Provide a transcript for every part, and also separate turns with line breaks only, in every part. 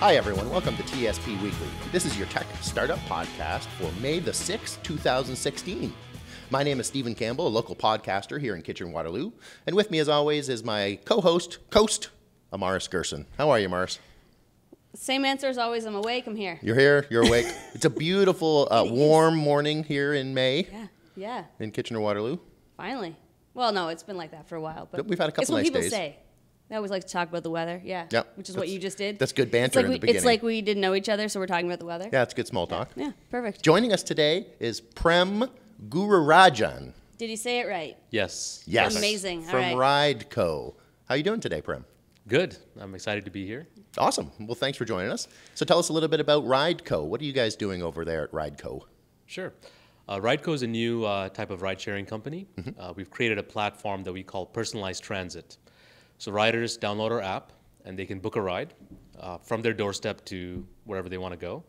Hi, everyone. Welcome to TSP Weekly. This is your tech startup podcast for May the 6th, 2016. My name is Stephen Campbell, a local podcaster here in Kitchener-Waterloo. And with me, as always, is my co-host, Amaris Gerson. How are you, Amaris?
Same answer as always. I'm awake. I'm here.
You're here. You're awake. It's a beautiful, warm morning here in May.
Yeah.
In Kitchener-Waterloo.
Finally. Well, no, it's been like that for a while. But
we've had a couple nice days.
It's what people say. They always like to talk about the weather. Yeah.
Yep.
Which is what you just did.
That's good banter in the beginning.
It's like we didn't know each other, so we're talking about the weather.
Yeah, it's good small talk.
Yeah, perfect.
Joining us today is Prem Gururajan.
Did he say it right?
Yes.
Yes.
Amazing.
From RideCo. How are you doing today, Prem?
Good. I'm excited to be here.
Awesome. Well, thanks for joining us. So tell us a little bit about RideCo. What are you guys doing over there at RideCo?
Sure. RideCo is a new type of ride-sharing company. We've created a platform that we call personalized transit. So riders download our app, and they can book a ride from their doorstep to wherever they want to go.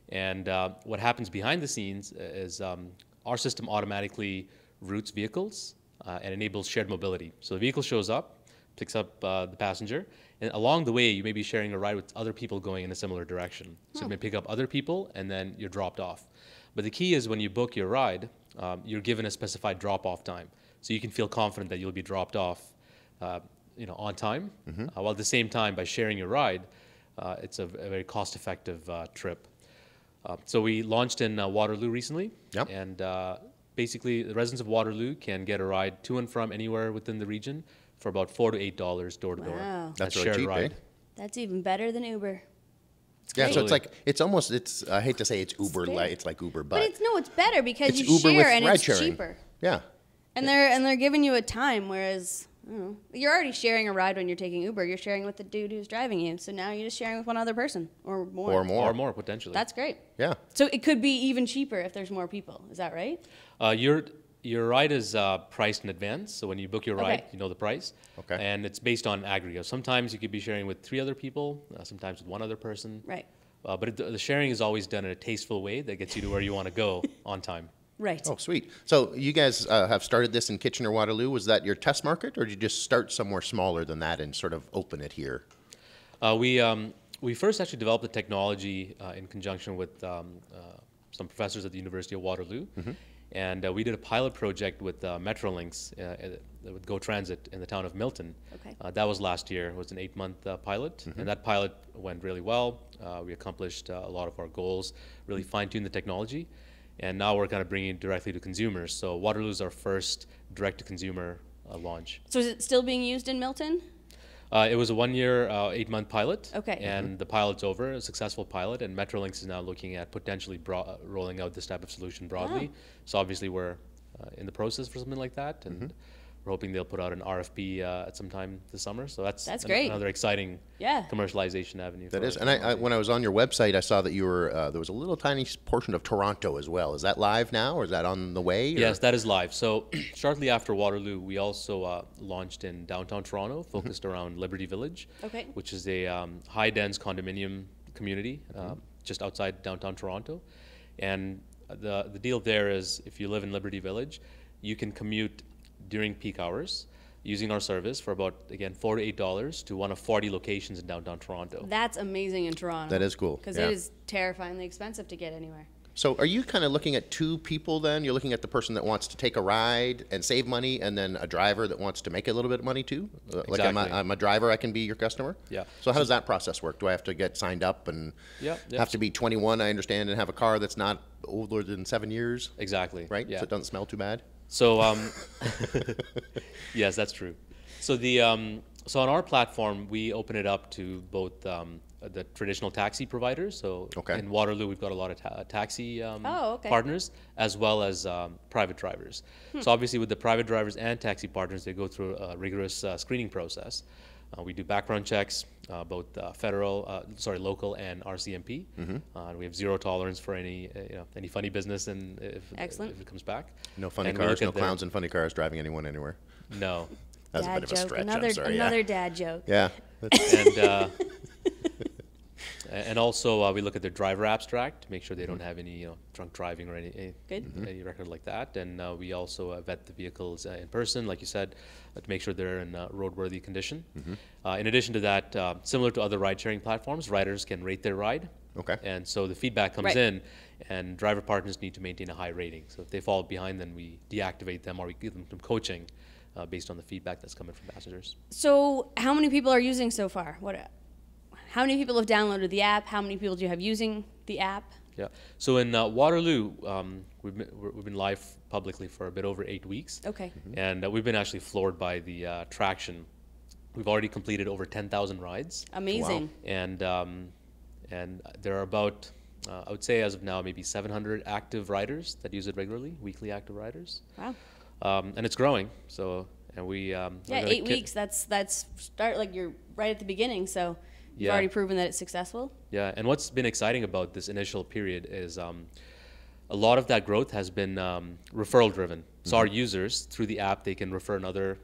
And what happens behind the scenes is our system automatically routes vehicles and enables shared mobility. So the vehicle shows up, picks up the passenger, and along the way, you may be sharing a ride with other people going in a similar direction. So you may pick up other people, and then you're dropped off. But the key is when you book your ride, you're given a specified drop-off time. So you can feel confident that you'll be dropped off on time. While at the same time, by sharing your ride, it's a very cost-effective trip. So we launched in Waterloo recently.
Yep.
And basically, the residents of Waterloo can get a ride to and from anywhere within the region for about $4 to $8 door to door.
Wow.
That's really cheap, eh?
That's even better than Uber.
Yeah, so it's I hate to say it's Uber, it's like Uber, but
it's better because
it's
you
Uber
share
with
and
ride
it's
sharing.
cheaper.
Yeah.
And they're giving you a time, whereas you're already sharing a ride when you're taking Uber. You're sharing with the dude who's driving you. So now you're just sharing with one other person or more.
Or
more, potentially.
That's great.
Yeah.
So it could be even cheaper if there's more people. Is that right?
Your ride is priced in advance. So when you book your ride, you know the price.
Okay.
And it's based on aggregate. Sometimes you could be sharing with 3 other people, sometimes with 1 other person.
Right.
But the sharing is always done in a tasteful way that gets you to where you want to go on time.
Right.
Oh, sweet. So you guys have started this in Kitchener-Waterloo. Was that your test market, or did you just start somewhere smaller than that and sort of open it here?
We first actually developed the technology in conjunction with some professors at the University of Waterloo. And we did a pilot project with Metrolinx with Go Transit in the town of Milton.
Okay.
That was last year. It was an 8-month pilot. And that pilot went really well. We accomplished a lot of our goals, really fine-tuned the technology. And now we're kind of bringing it directly to consumers. So Waterloo is our first direct-to-consumer launch.
So is it still being used in Milton?
It was a 1-year, 8-month pilot.
Okay.
And the pilot's over, a successful pilot, and Metrolinx is now looking at potentially rolling out this type of solution broadly. So obviously we're in the process for something like that, and we're hoping they'll put out an RFP at some time this summer. So that's
great.
Another exciting commercialization avenue.
That is. And I when I was on your website, I saw that you were there was a little tiny portion of Toronto as well. Is that live now, or is that on the way? Or?
Yes, that is live. So shortly after Waterloo, we also launched in downtown Toronto, focused around Liberty Village, which is a high-dense condominium community just outside downtown Toronto. And the deal there is if you live in Liberty Village, you can commute during peak hours using our service for about, again, $4 to $8 to one of 40 locations in downtown Toronto.
That's amazing in Toronto.
That is cool.
Because it is terrifyingly expensive to get anywhere. So
are you kind of looking at 2 people then? You're looking at the person that wants to take a ride and save money, and then a driver that wants to make a little bit of money too?
Exactly.
Like I'm a driver, I can be your customer?
Yeah.
So how does that process work? Do I have to get signed up and have to be 21, I understand, and have a car that's not older than 7 years?
Exactly.
Right?
Yeah.
So it doesn't smell too bad?
So, yes, that's true. So so on our platform, we open it up to both the traditional taxi providers. So in Waterloo, we've got a lot of taxi partners, as well as private drivers. So obviously, with the private drivers and taxi partners, they go through a rigorous screening process. We do background checks, both local and RCMP. We have 0 tolerance for any funny business, and if it comes back.
No funny cars, no clowns in funny cars driving anyone anywhere.
No.
That's a bit of a stretch.
Another dad joke.
Yeah.
And And also, we look at their driver abstract to make sure they don't have any drunk driving or any record like that. And we also vet the vehicles in person, like you said, to make sure they're in roadworthy condition. In addition to that, similar to other ride-sharing platforms, riders can rate their ride.
Okay.
And so the feedback comes in, and driver partners need to maintain a high rating. So if they fall behind, then we deactivate them or we give them some coaching based on the feedback that's coming from passengers.
So how many people are using so far? How many people have downloaded the app? How many people do you have using the app?
Yeah. So in Waterloo, we've been live publicly for a bit over 8 weeks.
Okay.
And we've been actually floored by the traction. We've already completed over 10,000 rides.
Amazing.
Wow.
And there are about, I would say as of now, maybe 700 active riders that use it regularly, weekly active riders.
Wow.
And it's growing. So, and we...
yeah, 8 weeks, that's start, like you're right at the beginning, so you've already proven that it's successful.
Yeah, and what's been exciting about this initial period is a lot of that growth has been referral driven. So our users, through the app, they can refer another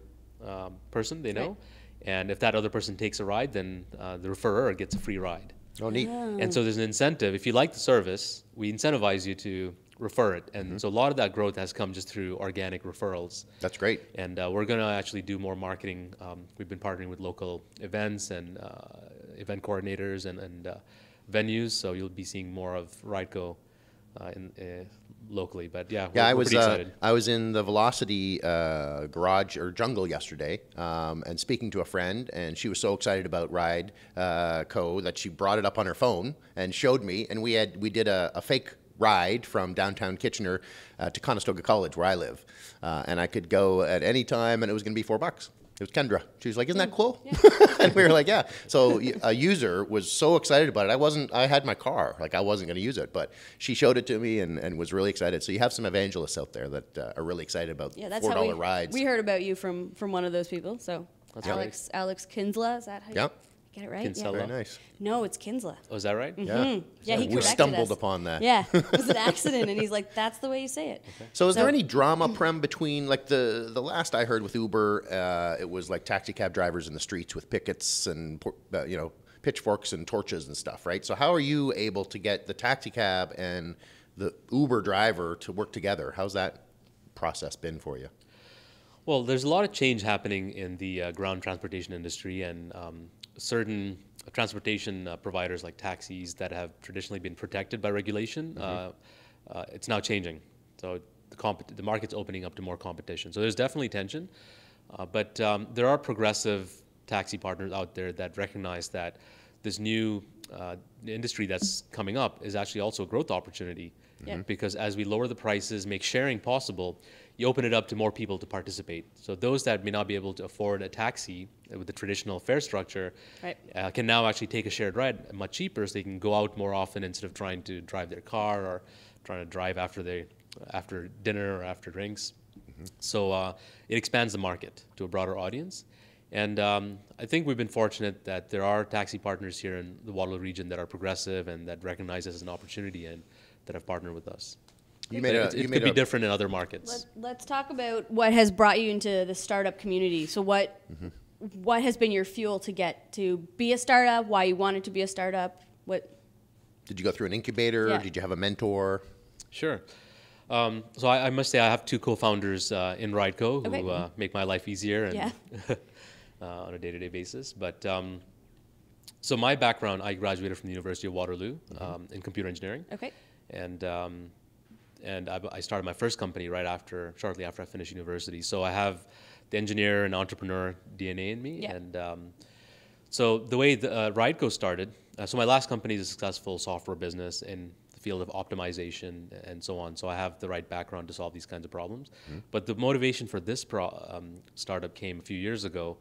person they know. And if that other person takes a ride, then the referrer gets a free ride.
Oh, neat.
And so there's an incentive. If you like the service, we incentivize you to refer it. And so a lot of that growth has come just through organic referrals.
That's great.
And we're going to actually do more marketing. We've been partnering with local events and event coordinators and venues. So you'll be seeing more of RideCo locally. But yeah, we're pretty excited.
I was in the Velocity garage or jungle yesterday and speaking to a friend, and she was so excited about RideCo that she brought it up on her phone and showed me, and we did a fake ride from downtown Kitchener to Conestoga College, where I live, and I could go at any time, and it was going to be $4. It was Kendra. She was like, "Isn't that cool?" Yeah. And we were like, "Yeah." So a user was so excited about it. I had my car, like I wasn't going to use it, but she showed it to me and was really excited. So you have some evangelists out there that are really excited about $4 rides.
We heard about you from one of those people. So
That's
Alex Kinsella, is that how you get it right?
Kinsella.
Very nice.
No, it's Kinsella.
Oh, is that right?
Yeah.
Yeah, he
we
corrected
stumbled
us.
upon that.
Yeah, it was an accident, and he's like, "That's the way you say it."
Okay.
So is there any drama, Prem, between, like, the last I heard with Uber, it was like taxi cab drivers in the streets with pickets and pitchforks and torches and stuff, right? So how are you able to get the taxi cab and the Uber driver to work together? How's that process been for you?
Well, there's a lot of change happening in the ground transportation industry, and certain transportation providers like taxis that have traditionally been protected by regulation, it's now changing. So the market's opening up to more competition. So there's definitely tension, but there are progressive taxi partners out there that recognize that this new industry that's coming up is actually also a growth opportunity. Because as we lower the prices, make sharing possible, you open it up to more people to participate. So those that may not be able to afford a taxi with the traditional fare structure can now actually take a shared ride much cheaper, so they can go out more often instead of trying to drive their car or trying to drive after dinner or after drinks. So it expands the market to a broader audience. And I think we've been fortunate that there are taxi partners here in the Waterloo region that are progressive and that recognize this as an opportunity and that have partnered with us. It could be different in other markets.
Let's talk about what has brought you into the startup community. So what has been your fuel to get to be a startup? Why you wanted to be a startup? What
did you go through an incubator?
Yeah.
Did you have a mentor?
Sure. So I must say I have two co-founders in RideCo who make my life easier and on a day-to-day basis. But so my background, I graduated from the University of Waterloo in computer engineering.
Okay.
And I started my first company shortly after I finished university. So I have the engineer and entrepreneur DNA in me.
Yeah.
And so the way the RideCo started, so my last company is a successful software business in the field of optimization and so on. So I have the right background to solve these kinds of problems. But the motivation for this startup came a few years ago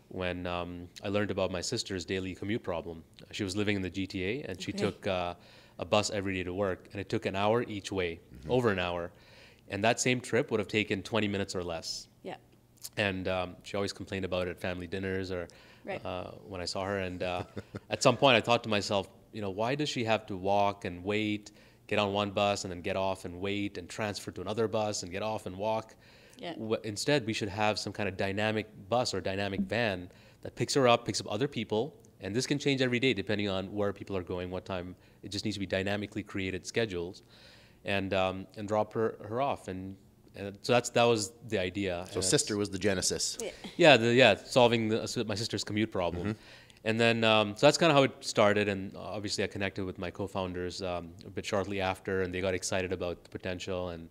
when I learned about my sister's daily commute problem. She was living in the GTA, and she took a bus every day to work, and it took an hour each way, over an hour. And that same trip would have taken 20 minutes or less. Yeah. And she always complained about it at family dinners or when I saw her. And at some point I thought to myself, why does she have to walk and wait, get on one bus and then get off and wait and transfer to another bus and get off and walk? Yeah. Instead, we should have some kind of dynamic bus or dynamic van that picks her up, picks up other people, And this can change every day depending on where people are going, what time. It just needs to be dynamically created schedules, and drop her off. And so that was the idea.
So sister was the genesis.
Yeah, solving my sister's commute problem. And then, so that's kind of how it started. And obviously I connected with my co-founders a bit shortly after, and they got excited about the potential, and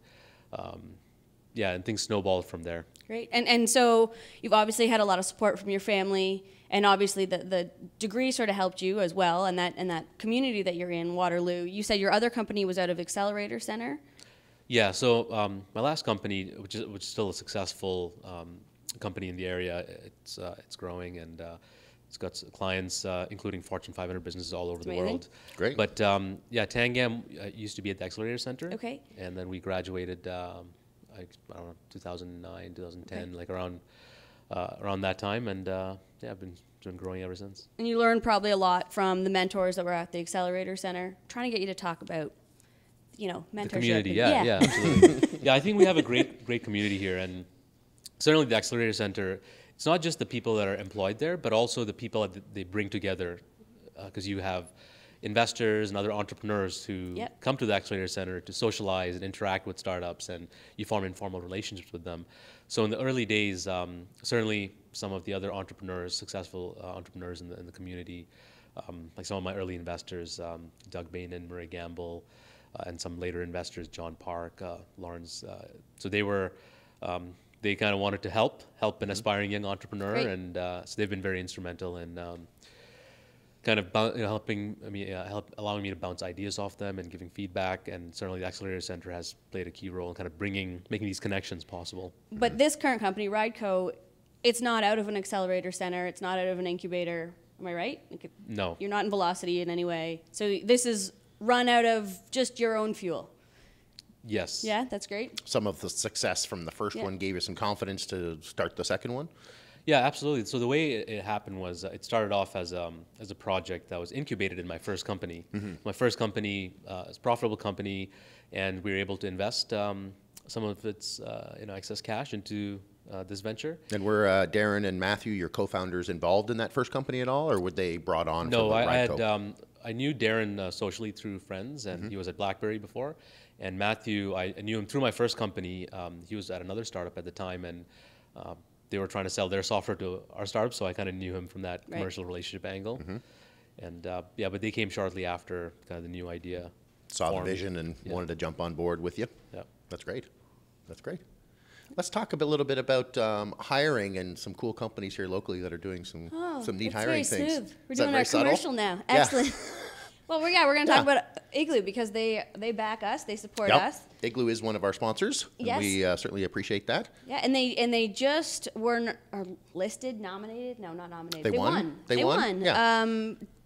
and things snowballed from there.
Great. And so you've obviously had a lot of support from your family, and obviously the degree sort of helped you as well, and that community that you're in, Waterloo. You said your other company was out of Accelerator Center?
Yeah, so my last company, which is still a successful company in the area, it's growing, and it's got clients, including Fortune 500 businesses all over the world.
Great.
But Tangam used to be at the Accelerator Center.
Okay.
And then we graduated, I don't know, 2009, 2010, like around that time, and I've been growing ever since.
And you learned probably a lot from the mentors that were at the Accelerator Center. Trying to get you to talk about, mentorship.
The community, yeah, absolutely. Yeah, I think we have a great community here, and certainly the Accelerator Center. It's not just the people that are employed there, but also the people that they bring together, because you have investors and other entrepreneurs who come to the Accelerator Center to socialize and interact with startups, and you form informal relationships with them. So in the early days, certainly some of the other entrepreneurs, successful entrepreneurs in the community, like some of my early investors, Doug Bain and Murray Gamble, and some later investors, John Park, Lawrence. So they were, they kind of wanted to help an aspiring young entrepreneur, and so they've been very instrumental in kind of helping me, allowing me to bounce ideas off them and giving feedback. And certainly the Accelerator Center has played a key role in kind of making these connections possible.
But this current company, RideCo, it's not out of an Accelerator Center. It's not out of an incubator. Am I right?
No.
You're not in Velocity in any way. So this is run out of just your own fuel.
Yes.
Yeah, that's great.
Some of the success from the first one gave you some confidence to start the second one?
Yeah, absolutely. So the way it happened was it started off as a project that was incubated in my first company. My first company is a profitable company, and we were able to invest some of its excess cash into this venture.
And were Darren and Matthew, your co-founders, involved in that first company at all, or were they brought on?
No,
from the
I knew Darren socially through friends, and he was at BlackBerry before. And Matthew, I knew him through my first company. He was at another startup at the time, and they were trying to sell their software to our startup, so I kind of knew him from that commercial relationship angle. And but they came shortly after kind of the new idea.
Saw the vision and wanted to jump on board with you.
Yeah,
that's great. That's great. Let's talk a little bit about hiring and some cool companies here locally that are doing some neat hiring things.
Smooth. We're doing our commercial now. Excellent. Well, we're going to talk about Igloo because they back us, they support us.
Igloo is one of our sponsors.
Yes.
And we certainly appreciate that.
Yeah, and they just were listed, nominated. No, not nominated. They won.
They won. Yeah.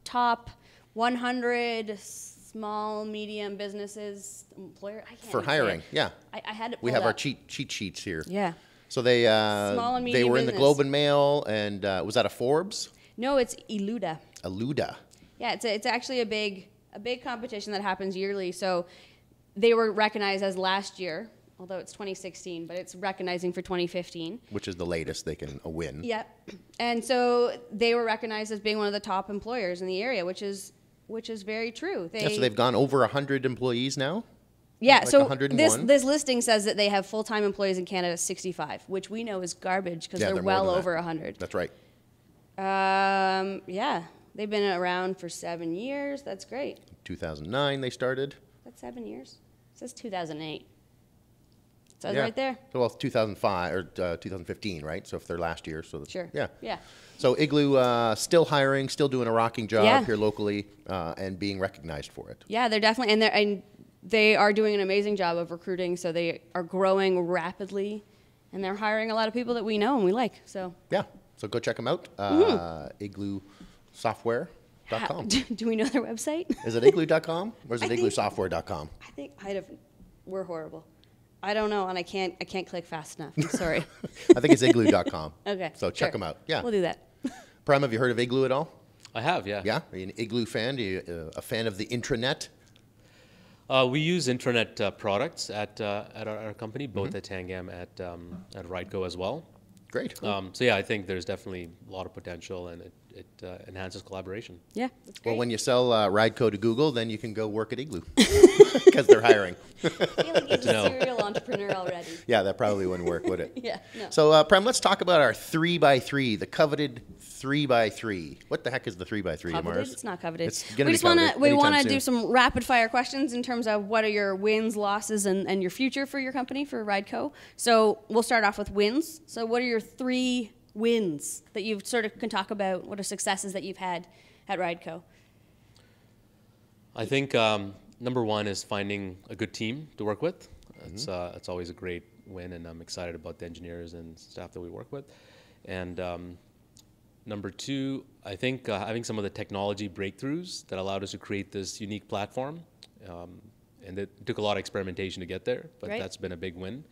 Top 100 small, medium businesses employer.
For hiring. Yeah.
I had it.
We have our cheat sheets here.
Yeah.
So they
small and medium
they were in
business.
the Globe and Mail, and was that a Forbes?
No, it's Iluda.
Iluda.
Yeah, it's actually a big competition that happens yearly. So they were recognized as last year, although it's 2016, but it's recognizing for 2015.
Which is the latest they can win.
Yep. And so they were recognized as being one of the top employers in the area, which is very true.
So they've gone over 100 employees now?
Yeah,
like
so
101?
this listing says that they have full-time employees in Canada 65, which we know is garbage because they're well over 100.
That's right.
Yeah. They've been around for 7 years. That's great.
2009 they started.
That's 7 years. It says 2008. It says right there.
Well, it's 2005 or 2015, right? So if they're last year, so
Sure.
Yeah.
Yeah.
So Igloo still hiring, still doing a rocking job here locally, and being recognized for it.
Yeah, they're definitely and they are doing an amazing job of recruiting. So they are growing rapidly, and they're hiring a lot of people that we know and we like. So
yeah. So go check them out. Igloosoftware.com.
Do we know their website?
Is it igloo.com or is it igloosoftware.com?
I think we're horrible. I don't know, and I can't click fast enough. I'm sorry.
I think it's igloo.com.
Okay.
So check them out. Yeah.
We'll do that.
Prem, have you heard of Igloo at all?
I have, yeah.
Yeah? Are you an Igloo fan? Are you a fan of the intranet?
We use intranet products at our company, both at Tangam, at RideCo as well.
Great.
So yeah, I think there's definitely a lot of potential, and it enhances collaboration.
Yeah, that's great.
Well, when you sell RideCo to Google, then you can go work at Igloo because they're hiring.
I feel like he's a serial entrepreneur already.
Yeah, that probably wouldn't work, would it?
Yeah, no.
So, Prem, let's talk about our 3x3, the coveted 3x3. What the heck is the 3x3,
Coveted?
Amaris?
It's not coveted.
It's gonna
we
be
just want
coveted
to we
anytime
want to
soon.
do some rapid fire questions in terms of what are your wins, losses, and your future for your company, for RideCo. So we'll start off with wins. So what are your 3 wins that you sort of can talk about? What are successes that you've had at RideCo?
I think number one is finding a good team to work with. It's always a great win, and I'm excited about the engineers and staff that we work with. And number two, I think having some of the technology breakthroughs that allowed us to create this unique platform. And it took a lot of experimentation to get there, but
Right.
that's been a big win.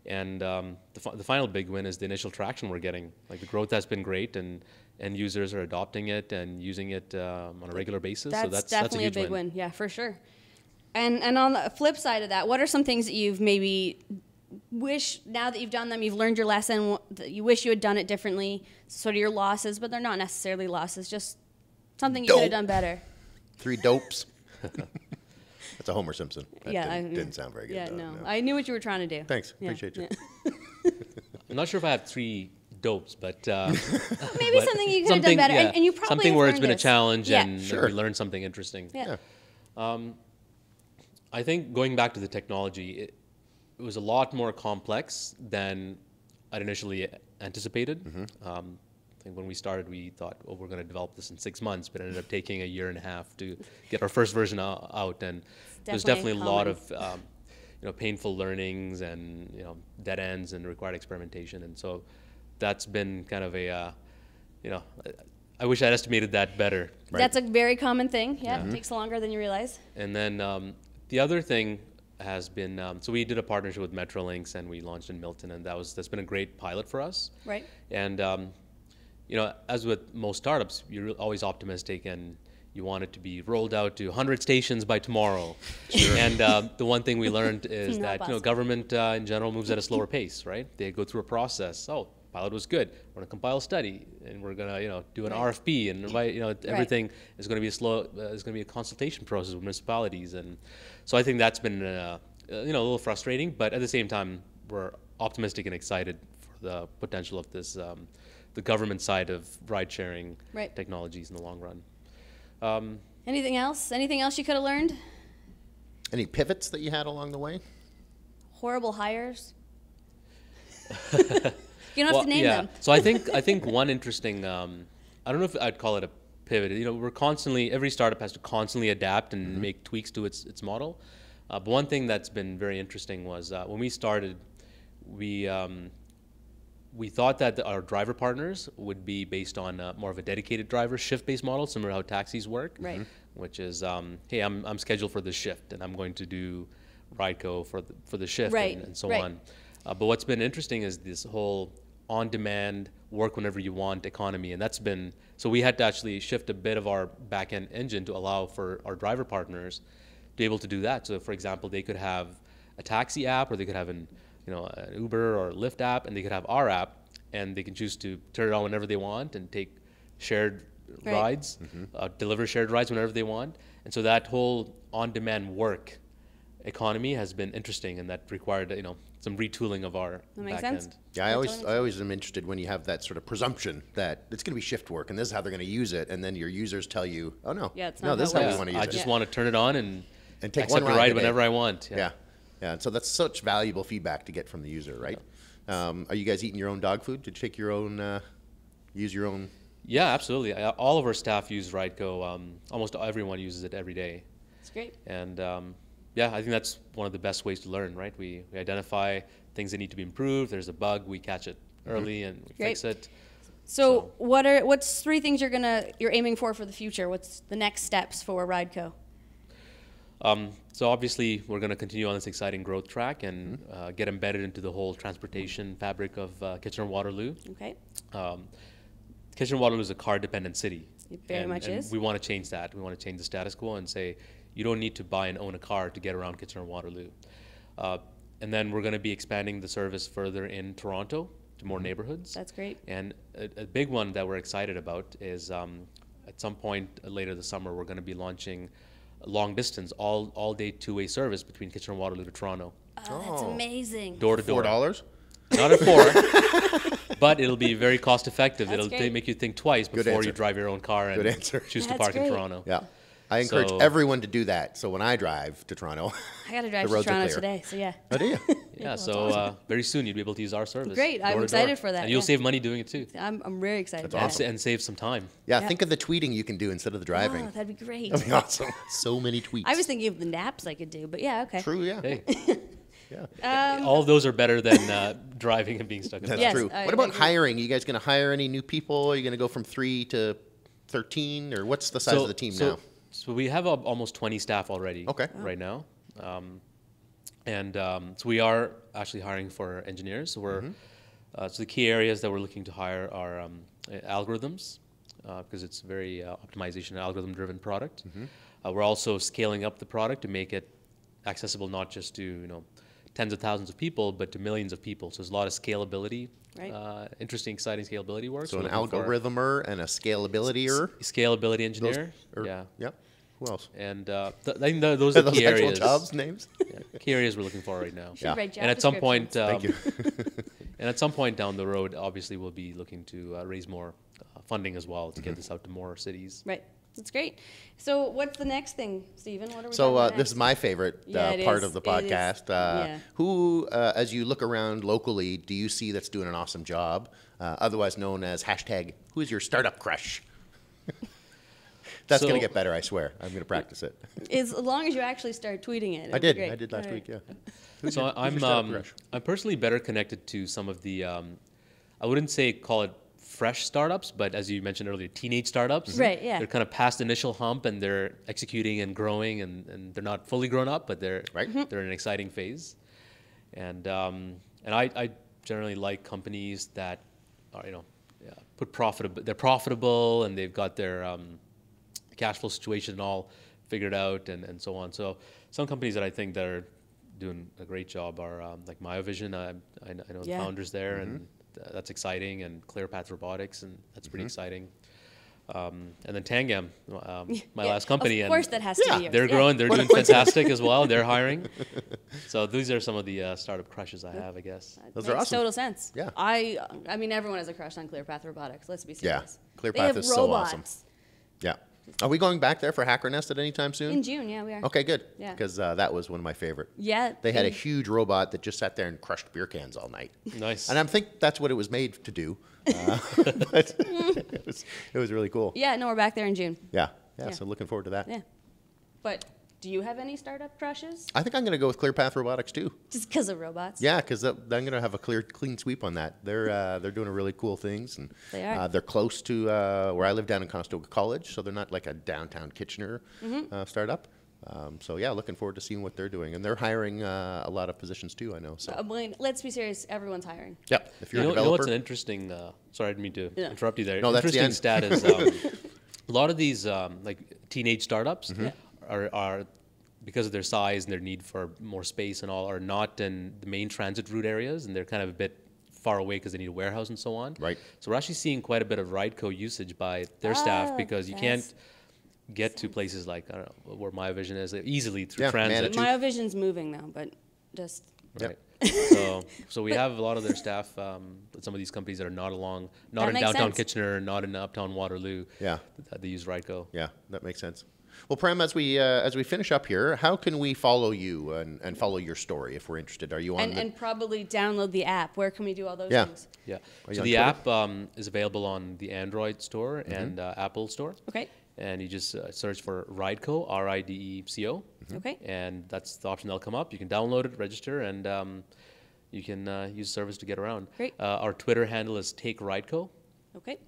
And the final big win is the initial traction we're getting. Like, the growth has been great, and end users are adopting it and using it on a regular basis.
That's,
So that's
definitely
a huge
big win. Yeah, for sure. And on the flip side of that, what are some things that you've maybe wish, now that you've done them, you've learned your lesson, that you wish you had done it differently, sort of your losses, but they're not necessarily losses, just something you could have done better?
3 dopes. That's a Homer Simpson. That
Yeah,
didn't sound very good.
Yeah,
though,
no. I knew what you were trying to do.
Thanks.
Yeah,
Appreciate you.
yeah.
I'm not sure if I have 3 dopes, but
Maybe
but
something you could have done better,
yeah,
and you probably
something
have
where it's
learned
been a
this.
challenge,
Yeah.
and
Sure.
we learned something interesting.
Yeah.
I think going back to the technology, it was a lot more complex than I'd initially anticipated. I think when we started, we thought, oh, we're going to develop this in 6 months, but it ended up taking a year and a half to get our first version out. And there's definitely a lot of painful learnings and dead ends and required experimentation. And so that's been kind of a I wish I'd estimated that better.
Right.
That's a very common thing. Yeah, it takes longer than you realize.
And then the other thing has been, so we did a partnership with Metrolinx, and we launched in Milton, and that's been a great pilot for us.
Right.
And as with most startups, you're always optimistic, and you want it to be rolled out to 100 stations by tomorrow. Sure. And the one thing we learned is
Not
that
possible.
government in general moves at a slower pace, right? They go through a process. Oh, pilot was good. We're going to compile a study, and we're going to do an RFP, and everything is going to be is going to be a consultation process with municipalities, and so I think that's been a little frustrating, but at the same time we're optimistic and excited for the potential of this the government side of ride sharing
Right.
technologies in the long run.
Anything else? Anything else you could have learned?
Any pivots that you had along the way?
Horrible hires? You don't have to name them.
So I think one interesting, I don't know if I'd call it a pivot. We're constantly, every startup has to constantly adapt and make tweaks to its model. But one thing that's been very interesting was when we started, we thought that our driver partners would be based on more of a dedicated driver shift-based model, similar to how taxis work.
Right.
Which is, hey, I'm scheduled for this shift, and I'm going to do RideCo for the shift,
Right,
and so
right.
on. But what's been interesting is this whole on-demand, work whenever you want economy, and that's been, so we had to actually shift a bit of our back-end engine to allow for our driver partners to be able to do that. So, for example, they could have a taxi app, or they could have an Uber or Lyft app, and they could have our app, and they can choose to turn it on whenever they want and take shared
Right.
rides, deliver shared rides whenever they want. And so that whole on-demand work economy has been interesting, and that required some retooling of our
That makes
back
sense.
end.
Yeah, I always am interested when you have that sort of presumption that it's going to be shift work, and this is how they're going to use it, and then your users tell you, oh no,
Yeah, it's
no,
not
this is
how
how
it
we
works.
want to use
I
it.
just want to turn it on and
take
accept
one
a
ride
ride
a day.
whenever I want.
Yeah. And so that's such valuable feedback to get from the user, right? Are you guys eating your own dog food? Did you take your own, use your own?
Yeah, absolutely. All of our staff use RideCo. Almost everyone uses it every day.
It's great.
And I think that's one of the best ways to learn, right? We identify things that need to be improved. There's a bug, we catch it early and we fix it.
So what's 3 things you're aiming for the future? What's the next steps for RideCo?
So obviously, we're going to continue on this exciting growth track and get embedded into the whole transportation fabric of Kitchener-Waterloo.
Okay.
Kitchener-Waterloo is a car-dependent city.
It very much is.
We want to change that. We want to change the status quo and say, you don't need to buy and own a car to get around Kitchener-Waterloo. And then we're going to be expanding the service further in Toronto. to more neighborhoods.
That's great.
And a big one that we're excited about is at some point later this summer, we're going to be launching long distance, all day two-way service between Kitchener-Waterloo to Toronto.
Oh, that's amazing.
Door to door.
$4?
Not at 4, but it'll be very cost effective.
That's
It'll
great.
make you think twice before
answer.
you drive your own car and choose to
That's
park in
great.
Toronto.
Yeah. I encourage
So-
everyone to do that. So when I drive to Toronto,
I got to drive
The
to
roads are
Toronto
clear.
today, so yeah.
oh, do you?
Yeah, so very soon you'll be able to use our service.
Great, I'm
door to
excited
door.
for that,
And you'll
yeah.
save money doing it too.
I'm very excited
That's
about
awesome.
it.
And save some time.
Yeah,
Yeah.
think of the tweeting you can do instead of the driving.
Oh, that'd be great.
That'd be awesome. So many tweets.
I was thinking of the naps I could do, but yeah, okay.
True, yeah.
Hey,
Yeah.
all of those are better than driving and being stuck in
That's
Yes,
true.
I
What about
agree.
hiring? You guys going to hire any new people? Are you going to go from 3 to 13? Or what's the size of the team now?
So we have almost 20 staff already
Okay.
right now. So we are actually hiring for engineers. So so the key areas that we're looking to hire are algorithms, because it's very optimization algorithm-driven product. We're also scaling up the product to make it accessible not just to tens of thousands of people, but to millions of people. So there's a lot of scalability,
Right.
interesting, exciting scalability work.
So an
we're looking for
algorithmer and a scalability-er?
scalability engineer.
Or-
Yeah.
Yep. Who else?
And I think those
Are
are the
those
key
actual
areas.
jobs names?
Yeah, key areas we're looking for right now.
Should
Yeah.
write job
And at some point,
descriptions.
Thank you.
and at some point down the road, obviously we'll be looking to raise more funding as well to get this out to more cities.
Right. That's great. So what's the next thing, Stephen? What are we
So
talking about
this is
next?
my favorite
Yeah, it
part
is.
of the
It is.
podcast.
Yeah.
Who, as you look around locally, do you see that's doing an awesome job, otherwise known as hashtag who is your startup crush? That's going to
So-
get better, I swear. I'm going to practice it.
As long as you actually start tweeting it.
I
it'll be
did.
great.
I did last
All
week,
right.
yeah. Who's
So
your startup crush?
I'm personally better connected to some of the I wouldn't say call it fresh startups, but as you mentioned earlier, teenage startups.
Right, yeah.
They're kind of past the initial hump and they're executing and growing and they're not fully grown up, but they're
Right.
Mm-hmm.
they're in an exciting phase. And I generally like companies that are they're profitable and they've got their cash flow situation all figured out and so on. So some companies that I think that are doing a great job are like Myovision. I know the
Yeah.
founders there, and that's exciting. And ClearPath Robotics, and that's pretty exciting. And then Tangam, my
Yeah,
last company,
Of course,
and
that has to
Yeah.
be yours.
they're
Yeah.
growing. They're doing fantastic as well. They're hiring. So these are some of the startup crushes I have, I guess.
Those
Makes
are awesome.
total sense.
Yeah.
I mean, everyone has a crush on ClearPath Robotics. Let's be
Yeah.
serious.
ClearPath
They have
is so awesome.
robots.
Yeah. Are we going back there for Hacker Nest at any time soon?
In June, yeah, we are.
Okay, good.
Yeah.
Because that was one of my favorite.
Yeah.
They had a huge robot that just sat there and crushed beer cans all night.
Nice.
And I think that's what it was made to do. But it was really cool.
Yeah, no, we're back there in June.
Yeah.
Yeah.
So looking forward to that.
Yeah. But do you have any startup crushes?
I think I'm going to go with ClearPath Robotics too.
Just because of robots?
Yeah, because I'm going to have a clean sweep on that. They're doing a really cool things, and
They are.
they're close to where I live down in Conestoga College, so they're not like a downtown Kitchener startup. So yeah, looking forward to seeing what they're doing, and they're hiring a lot of positions too. I know. So
Well, let's be serious. Everyone's hiring.
yep, if you're
You
a
know what's
developer,
an interesting? Sorry, I didn't mean to
Yeah.
interrupt you there.
No, that's the
Interesting
end.
stat is a lot of these like teenage startups are because of their size and their need for more space and all are not in the main transit route areas, and they're kind of a bit far away because they need a warehouse and so on.
Right.
So we're actually seeing quite a bit of RideCo usage by their staff
Oh,
because you
that's-
can't get to places like I don't know where my vision is easily through
Yeah,
transit.
Manitou.
Myovision's moving though, but just
Yep.
Right. So we have a lot of their staff at some of these companies that are not
That
in
makes
downtown
sense.
Kitchener, not in uptown Waterloo.
Yeah.
They use RideCo.
yeah, that makes sense. Well, Prem, as we finish up here, how can we follow you and follow your story if we're interested? Are you on
and probably download the app. Where can we do all those
Yeah.
things?
Yeah.
Are you
So
on
the
Twitter?
app is available on the Android store and Apple store.
Okay.
And you just search for RideCo, RIDECO.
Okay.
And that's the option that'll come up. You can download it, register, and you can use the service to get around.
Great.
Our Twitter handle is Take RideCo.
Okay.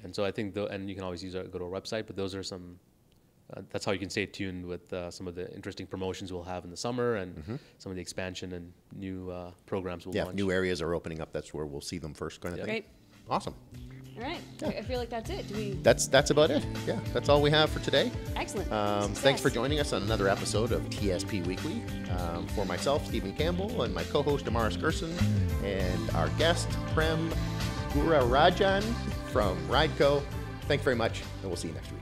And so I think, and you can always go to our website, but those are some, that's how you can stay tuned with some of the interesting promotions we'll have in the summer and some of the expansion and new programs we'll
yeah,
launch.
if new areas are opening up, that's where we'll see them first, kind of
Yeah.
thing.
Great.
Awesome.
All right.
Yeah.
I feel like that's it.
That's about it. Yeah, that's all we have for today.
Excellent.
Thanks for joining us on another episode of TSP Weekly. For myself, Stephen Campbell, and my co-host Amaris Gerson, and our guest Prem Gururajan from RideCo. Thanks very much, and we'll see you next week.